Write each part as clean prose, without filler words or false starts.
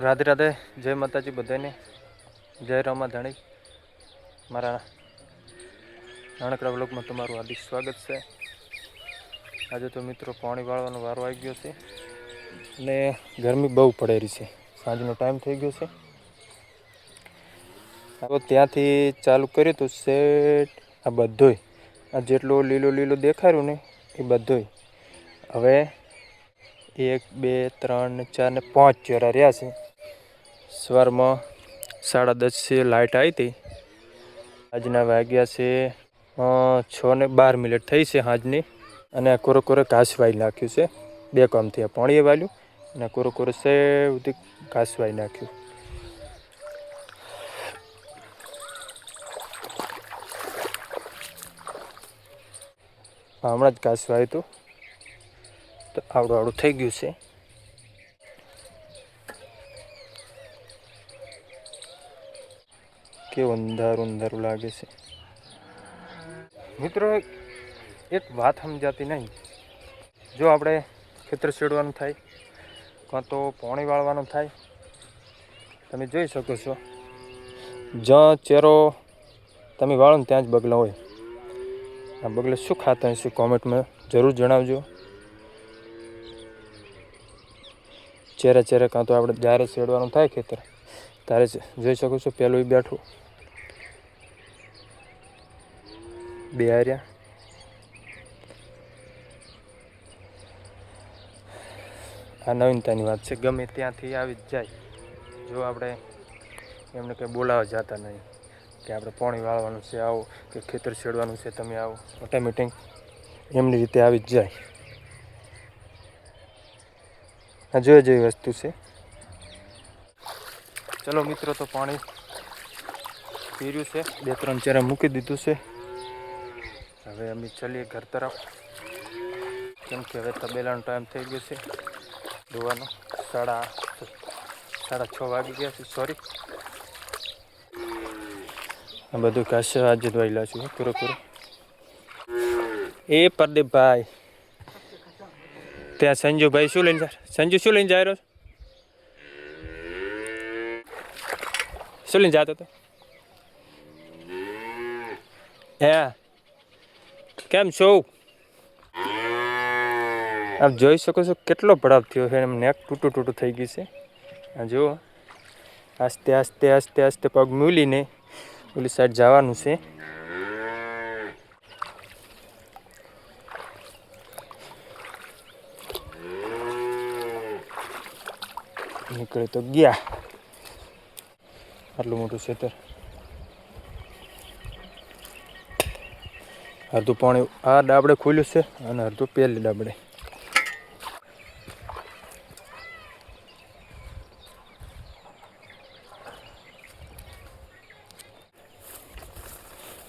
રાધે રાધે, જય માતાજી બધાને, જય રામા ધણી. મારા નાનકડા બ્લોગમાં તમારું હાર્દિક સ્વાગત છે. આજે તો મિત્રો પાણી વાળવાનો વારો આવી ગયો છે અને ગરમી બહુ પડેલી છે. સાંજનો ટાઈમ થઈ ગયો છે. હવે ત્યાંથી ચાલુ કર્યું તો સેટ આ બધોય આ જેટલો લીલો લીલો દેખાયું ને એ બધોય હવે 1 2 3 4 ને 5 ચોરા રહ્યા છે. સવારમાં 10:30 લાઇટ આવી હતી. આજના વાગ્યા છે 6 ને 12 મિનિટ થઈ છે સાંજની. અને કોરો કોરો ઘાસ વાઈ નાખ્યું છે. 2 કામથી આ પાણીએ વાળ્યું અને કોરો કોરો છે બધી ઘાસ વાઈ નાખ્યું. હમણાં જ ઘાસ વાવ્યું હતું તો આવડું આવડું થઈ ગયું છે. કેવું અંધારું અંધારું લાગે છે મિત્રો. એક વાત સમજાતી નહીં. જો આપણે ખેતર છેડવાનું થાય કાં તો પાણી વાળવાનું થાય, તમે જોઈ શકો છો જ્યાં ચેરો તમે વાળો ને ત્યાં જ બગલા હોય. આ બગલે શું ખાતા હશે કોમેન્ટમાં જરૂર જણાવજો. ચેરે ચેરે કાં તો આપણે જ્યારે છેડવાનું થાય ખેતર ત્યારે જોઈ શકો છો પેલું એ બેઠું, 2 હાર્યા. આ નવીનતાની વાત છે. ગમે ત્યાંથી આવી જ જાય. જો આપણે એમને કંઈ બોલાવવા જતા નહીં કે આપણે પાણી વાળવાનું છે આવો, કે ખેતર છેડવાનું છે તમે આવો, ઓટોમેટિક એમની રીતે આવી જ જાય. આ જોઈ જેવી વસ્તુ છે. ચલો મિત્રો, તો પાણી પીર્યું છે, 2-3 ચેરા મૂકી દીધું છે. હવે અમે ચાલીએ ઘર તરફ, કેમ કે હવે તબેલાનો ટાઈમ થઈ ગયો છે દોવાનો. 6:30 વાગી ગયા છે. સોરી, આ બધું ઘાસ આજે જ વાયેલા છું પૂરો પૂરો. એ પ્રદીપભાઈ ત્યાં સંજુભાઈ શું લઈને જાય? સંજુ શું લઈને જાય રહ્યો? શું લઈને જતો હતો? હે, કેમ છો? આપ જોઈ શકો છો કેટલો ભડાવ થયો છે. એમ નેક તૂટું તૂટું થઈ ગયું છે. આ જુઓ, આસ્તે આસ્તે આસ્તે આસ્તે પગ મૂલીને ઓલી સાઈડ જવાનું છે. નીકળે તો ગયા. આટલું મોટું ખેતર. અડધું પાણી આ ડાબડે ખુલ્યું છે અને અડધું પેલી ડાબડે.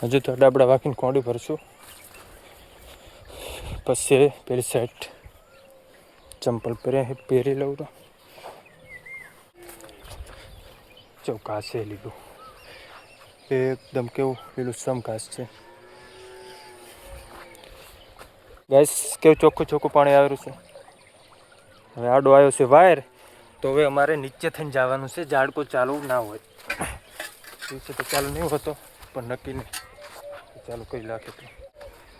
હજુ તો ડાબડા વાંકીને કોંડી ભરશું. પછી પેલી સાઈડ ચંપલ પહેરી લઉં તો ઘાસે લીધું એકદમ કેવું લીલું સમ ઘાસ છે. ગેસ કેવું ચોખ્ખું ચોખ્ખું પાણી આવેલું છે. હવે આડો આવ્યો છે વાયર, તો હવે અમારે નીચે થઈને જવાનું છે. ઝાડકો ચાલુ ના હોય નીચે તો ચાલુ નહીં હોતો, પણ નક્કી નહીં ચાલુ કરી નાખે તો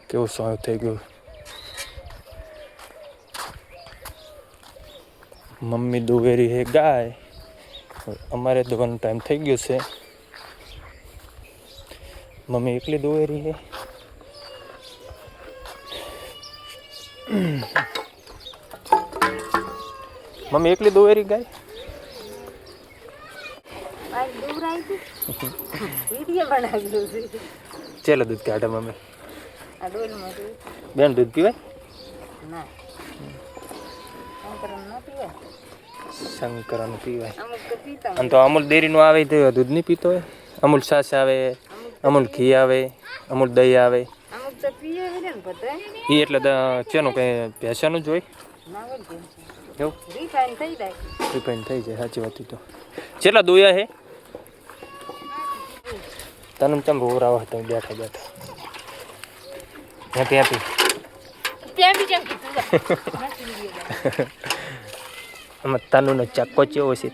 કેવું સોય થઈ ગયું. મમ્મી દુવેરી હે ગાય. અમારે દોવાનો ટાઈમ થઈ ગયો છે. મમ્મી એકલી દોવેરી હે. મમ્મી એકલી દોવેરી ગાય. ચેલો દૂધ કાઢે મમ્મી. બેન દૂધ પીવાય? શંકરનું પીવાય. આમ તો અમૂલ ડેરીનું આવે તો દૂધ નહીં પીતો હોય. અમૂલ છાશ આવે, અમૂલ ઘી આવે, અમૂલ દહીં આવે. એ એટલે ચેનું કંઈ ભેંસાનું જ હોય એવું? રિફાઈન થઈ જાય. સાચી વાત. તો કેટલા દોયા હે? તને ચમ રોવરાવા હતા બેઠા બેઠા ત્યાંથી આમાં તનુનો ચક્કો ચેવો છે?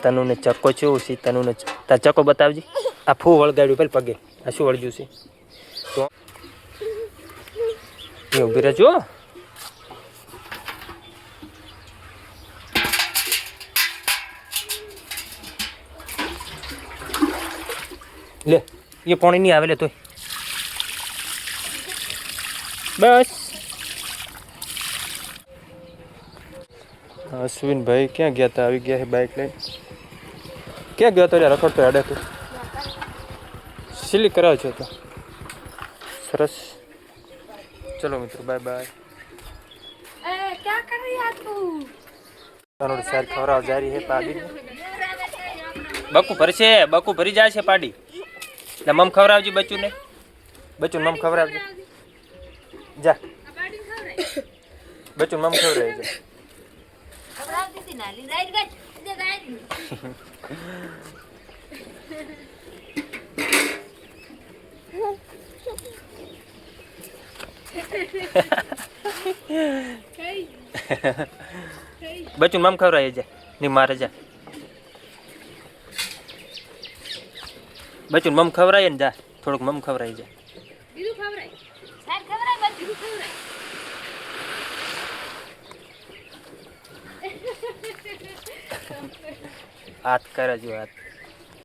તનુને ચક્કો ચેવું છે તનુને તાર ચક્કો બતાવજી આ ફૂ વળગાડ્યું પેલ પગે આ શું વળગ્યું છે તો એ ઊભી રહેજો લે એ પાણી નહીં આવે લે તોય બસ અશ્વિનભાઈ ક્યાં ગયા હતા આવી ગયા છે બાઇક લઈને ક્યાં ગયો હતો યાર રખડતો હેડે તું સિલી કરાવ છો તો સરસ ચલો મિત્રો બાય બાય क्या कर रही है तू તારો સાર ખવરાવ જારી હે પાડી બકુ ભરશે બકુ ભરી જાય છે પાડી એટલે મમ ખવરાવજી બચ્ચુને બચ્ચુને મમ ખવરાવજી જા બચ્ચુને મમ ખવરાવજી જા खबरा दीदी नाली राइट गट दे राइट બચ્ચુને મમ ખવરાવી જા ની મારે જા બચ્ચુને મમ ખવરાય ને જા થોડુંક મમ ખવરાઈ જા બીજું ખવરાય સાર ખવરાય બસ બીજું ખવરાય હાથ કરે જો હાથ